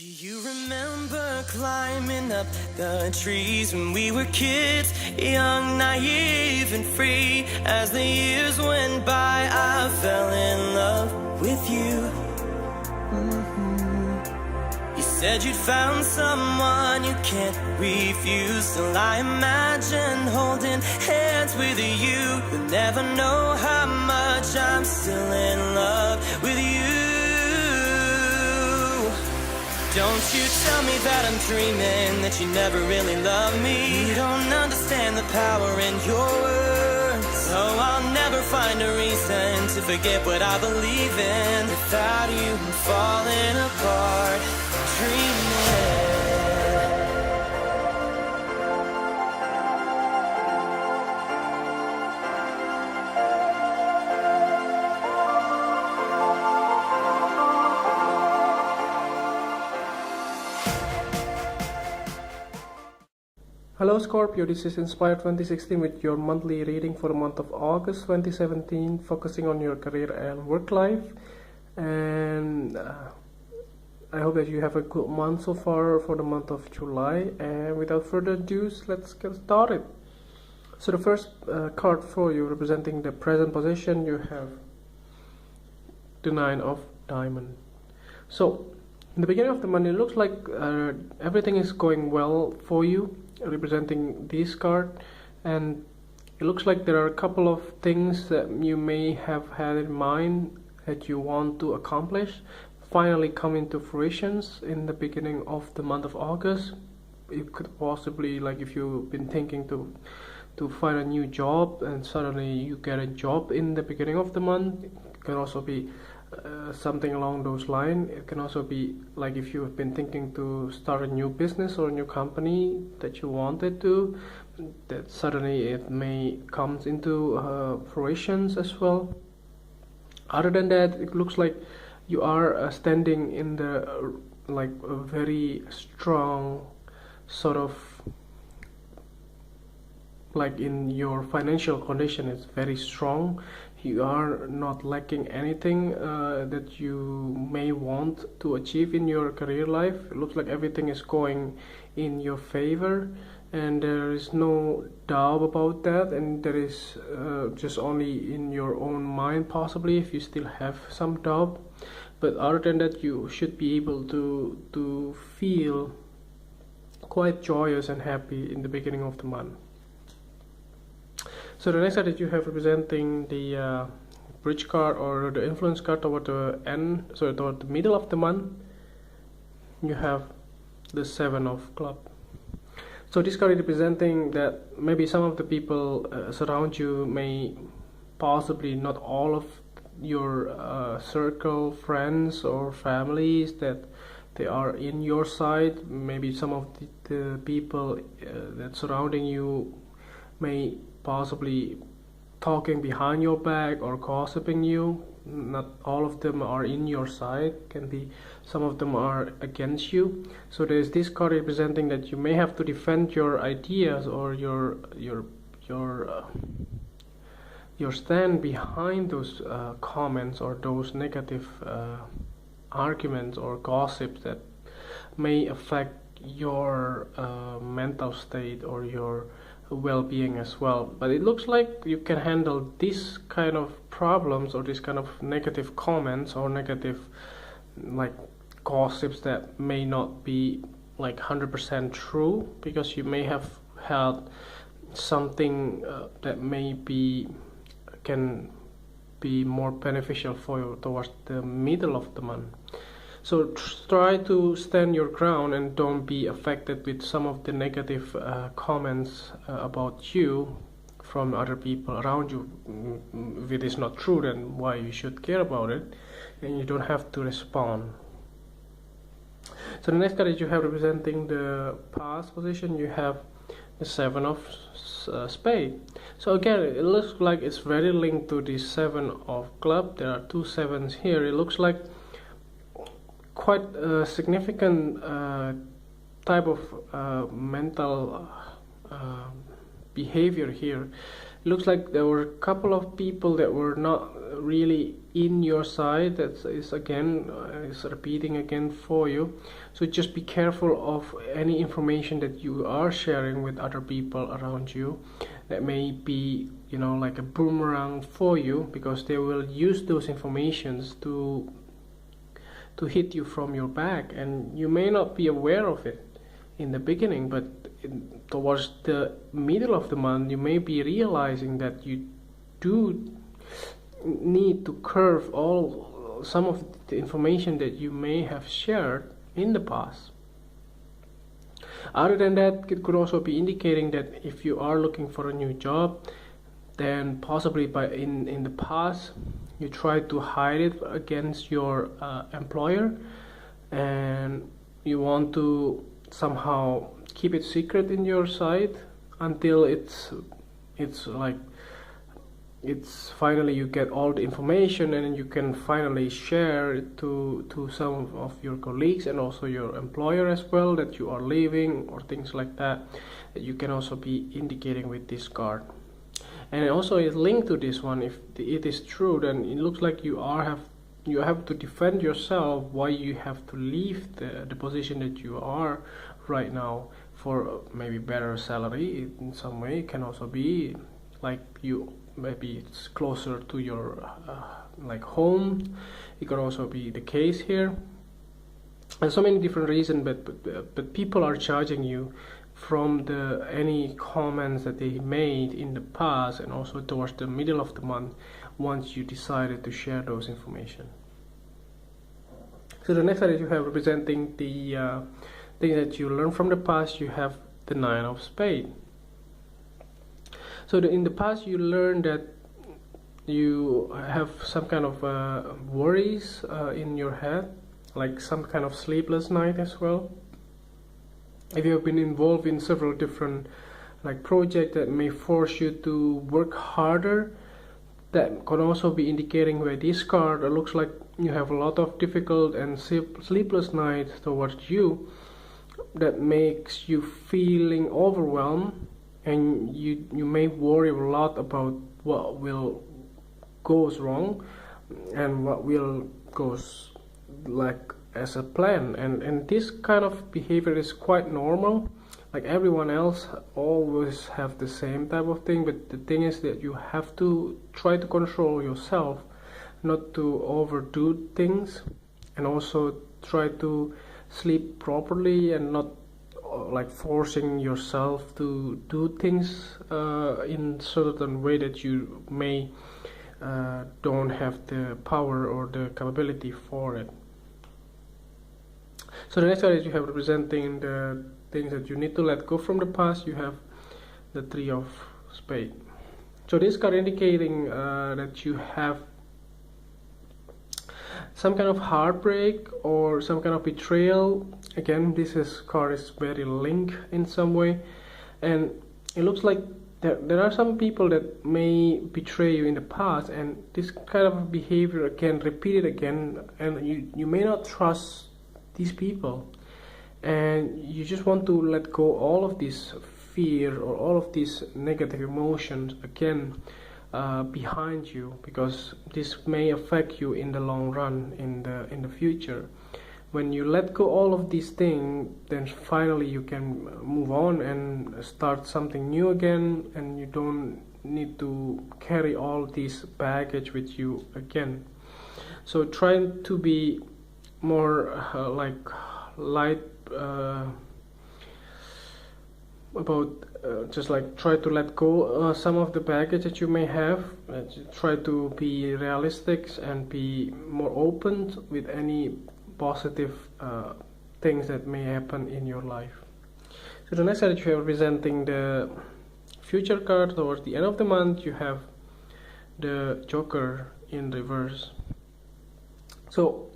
Do you remember climbing up the trees when we were kids, young, naive, and free? As the years went by, I fell in love with you. You said you'd found someone you can't refuse. Still I imagine holding hands with you. You'll never know how much I'm still in love with you. Don't you tell me that I'm dreaming, that you never really love me. You don't understand the power in your words. Oh, I'll never find a reason to forget what I believe in. Without you, I'm falling apart, dreaming. Hello Scorpio, this is Inspire 2016 with your monthly reading for the month of August 2017, focusing on your career and work life. And I hope that you have a good month so far for the month of July. And without further ado, let's get started. So the first card for you, representing the present position, you have the Nine of Diamonds. So in the beginning of the month, it looks like everything is going well for you, representing this card, and it looks like there are a couple of things that you may have had in mind that you want to accomplish finally come into fruition in the beginning of the month of August. It could possibly, like if you've been thinking to find a new job and suddenly you get a job in the beginning of the month. It can also be something along those lines. It can also be like if you've been thinking to start a new business or a new company that you wanted to, that suddenly it may come into fruition as well. Other than that, it looks like you are standing in the like a very strong sort of, like in your financial condition is very strong. You are not lacking anything that you may want to achieve in your career life. It looks like everything is going in your favor, and there is no doubt about that, and there is just only in your own mind possibly if you still have some doubt. But other than that, you should be able to feel quite joyous and happy in the beginning of the month. So the next card that you have representing the bridge card or the influence card toward the end, so toward the middle of the month, you have the Seven of Clubs. So this card is representing that maybe some of the people surround you may possibly not all of your circle, friends or families, that they are in your side. Maybe some of the people that surrounding you may possibly talking behind your back or gossiping you. Not all of them are in your side, can be some of them are against you. So there's this card representing that you may have to defend your ideas or your stand behind those comments or those negative arguments or gossips that may affect your mental state or your well-being as well. But it looks like you can handle this kind of problems or this kind of negative comments or negative like gossips that may not be like 100% true, because you may have had something that can be more beneficial for you towards the middle of the month. So try to stand your ground and don't be affected with some of the negative comments about you from other people around you. If it is not true, then why you should care about it, and you don't have to respond. So the next card that you have representing the past position, you have the Seven of Spades. So again, it looks like it's very linked to the Seven of Clubs. There are two sevens here. It looks like quite a significant type of mental behavior here, it looks like there were a couple of people that were not really in your side. That is again is repeating again for you. So just be careful of any information that you are sharing with other people around you that may be, you know, like a boomerang for you, because they will use those informations to hit you from your back, and you may not be aware of it in the beginning, but towards the middle of the month you may be realizing that you do need to curve some of the information that you may have shared in the past. Other than that, it could also be indicating that if you are looking for a new job, then possibly in the past you try to hide it against your employer, and you want to somehow keep it secret in your side until it's finally you get all the information, and you can finally share it to some of your colleagues and also your employer as well, that you are leaving or things like that you can also be indicating with this card. And it also is linked to this one. If it is true, then it looks like you have to defend yourself why you have to leave the position that you are right now for maybe better salary in some way. It can also be like maybe it's closer to your like home. It could also be the case here. There's so many different reasons, but people are charging you from any comments that they made in the past, and also towards the middle of the month once you decided to share those information. So the next card that you have representing the things that you learned from the past, you have the Nine of Spades. So in the past you learned that you have some kind of worries in your head, like some kind of sleepless night as well. If you have been involved in several different like projects that may force you to work harder, that could also be indicating where this card looks like you have a lot of difficult and sleepless nights towards you, that makes you feeling overwhelmed, and you may worry a lot about what will goes wrong and what will goes like as a plan, and this kind of behavior is quite normal. Like everyone else always have the same type of thing, but the thing is that you have to try to control yourself not to overdo things, and also try to sleep properly and not like forcing yourself to do things in certain way that you may don't have the power or the capability for it. So the next card is you have representing the things that you need to let go from the past. You have the Three of Spades. So this card indicating that you have some kind of heartbreak or some kind of betrayal. Again, card is very linked in some way, and it looks like there are some people that may betray you in the past, and this kind of behavior can repeat it again, and you may not trust these people, and you just want to let go all of this fear or all of these negative emotions again behind you, because this may affect you in the long run in the future. When you let go all of these things, then finally you can move on and start something new again, and you don't need to carry all this baggage with you again. So try to be more like light about just like try to let go some of the baggage that you may have. Try to be realistic and be more open with any positive things that may happen in your life. So the next card that you have representing the future card towards the end of the month, you have the Joker in reverse. So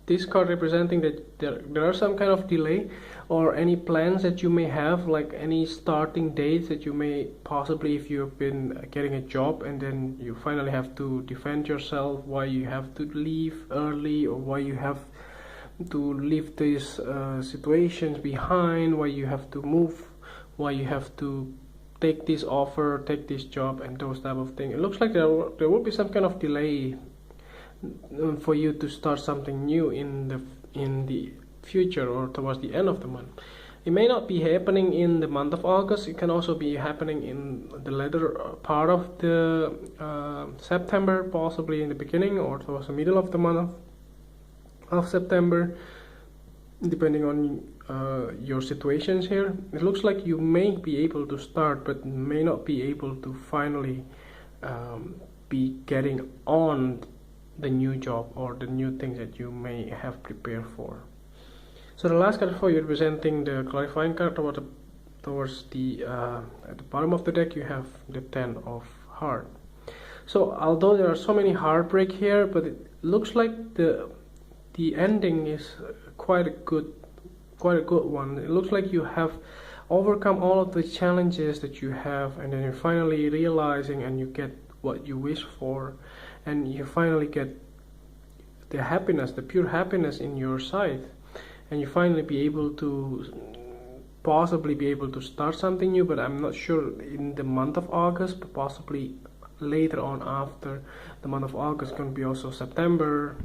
this card representing that there are some kind of delay or any plans that you may have, like any starting dates that you may possibly, if you've been getting a job and then you finally have to defend yourself, why you have to leave early, or why you have to leave these situations behind, why you have to move, why you have to take this offer, take this job, and those type of things. It looks like there will be some kind of delay for you to start something new in the future or towards the end of the month. It may not be happening in the month of August. It can also be happening in the later part of the September, possibly in the beginning or towards the middle of the month of September, depending on your situations here. It looks like you may be able to start, but may not be able to finally be getting on the new job or the new things that you may have prepared for. So the last card for you, representing the clarifying card towards the at the bottom of the deck, you have the 10 of Hearts. So although there are so many heartbreak here, but it looks like the ending is quite a good one. It looks like you have overcome all of the challenges that you have, and then you're finally realizing and you get what you wish for, and you finally get the happiness, the pure happiness in your sight, and you finally be able to possibly be able to start something new. But I'm not sure in the month of August, but possibly later on after the month of August. Going to be also September,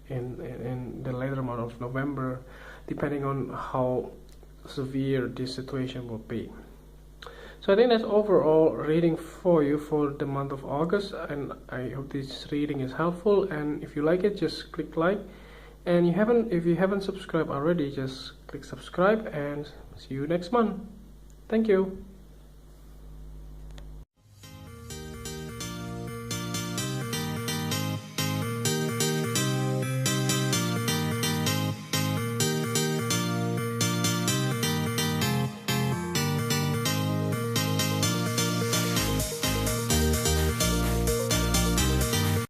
in the later month of November, depending on how severe this situation will be. So I think that's overall reading for you for the month of August, and I hope this reading is helpful. And if you like it, just click like, and if you haven't subscribed already, just click subscribe, and see you next month. Thank you.